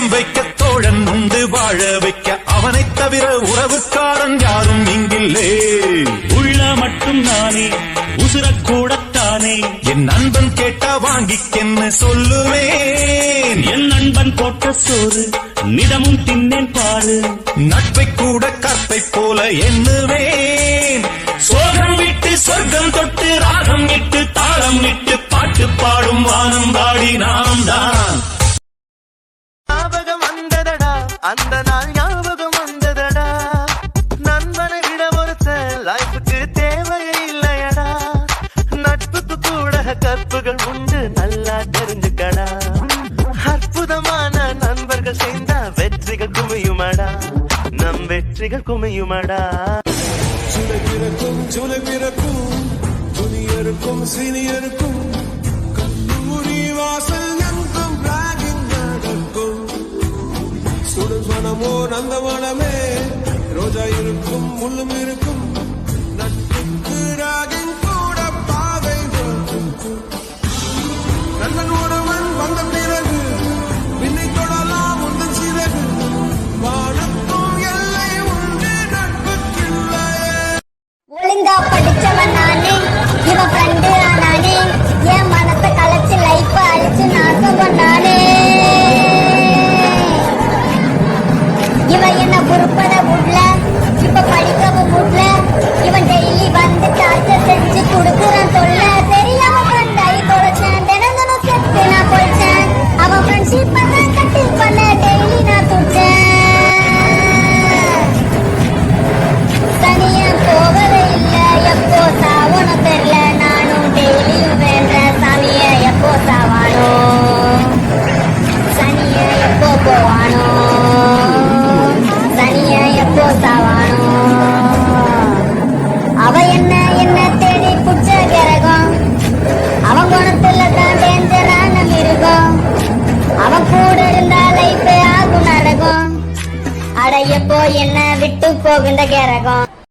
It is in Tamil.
நேசம் வைக்க தோழன் உண்டு வாழ வைக்க அவனைத் தவிர உறவுக்காரன் யாரும் இங்கில்லே. உள்ள மட்டும் நானே உசுரக்கூடத்தானே என் நண்பன் கேட்டா வாங்கிக்கென்னு சொல்லுவேன். என் நண்பன் போட்ட சோறு நிதமும் தின்னேன் பாரு. நட்பை கூட கற்பை போல எண்ணுவேன். சோகம் விட்டு சொர்க்கம் தொட்டு ராகம் இட்டு தாளம் இட்டு பாட்டு பாடும் வானம் பாடி நாம் தான். ஞாபகம் வந்ததடா அந்த நாள் ஞாபகம் வந்ததடா. நண்பனை விட ஒருத்த லைஃபுக்கு தேவையே இல்லையடா. நட்புக்கு கூட கற்புகள் உண்டு நல்லா தெரிஞ்சுக்கடா. அற்புதமான நண்பர்கள் சேர்ந்தா வெற்றிகள் குமியுமடா. நம் வெற்றிகள் குமியுமடா. சுலபிறக்கும் ஜூனியருக்கும் சீனியருக்கும் கல்லூரி வாசல் எங்கும் ராகிங் நடக்கும். சுடும் மனமோ நந்தவனமே ரோஜா இருக்கும் முள்ளும் இருக்கும். நட்புக்கு ராகிங் கூட பாதை நண்பன் ஒருவன் வந்த பிறகு பின்னை தொடலாம் முந்தன் சிறகு. வானத்தும் எல்லை உண்டு நட்புக்கில்லை. ஒழுங்கா படிச்சவன் நானே இவன் ஃப்ரெண்டு நானே. என் மனசை கலைச்சு லைஃப் அழிச்சு நாசம் பண்ணானே. இவன் என்ன உருப்பட விடல இப்ப படிக்கவும் விடல. இவன் டெய்லி வந்து டார்ச்சர் செஞ்சு கொடுக்குறான் சொல்ல. தெரியாம ஃப்ரெண்டாயி தொலைச்சேன் தினம் தினம் செத்து நான் போயிட்டேன். அவன் ஃப்ரெண்ட்ஷிப் தான் கட்டு பண்ண டெய்லி நான் துட்டேன். தனியா போவதே இல்ல எப்போ சாவணும் தெரியல. நானும் டெய்லியும் வேண்ட சாமிய எப்போ சாவானோ சனிய எப்போ போவானோ சனிய எப்போ சாவானோ. அவ என்ன தேடி புடிச்ச கிரகம். அவன் குணத்துல தான் டேஞ்சரான மிருகம். அவன் கூட இருந்தா லைஃப் ஆகும் நரகம். அட எப்போ என்ன விட்டு போகுந்த கிரகம்.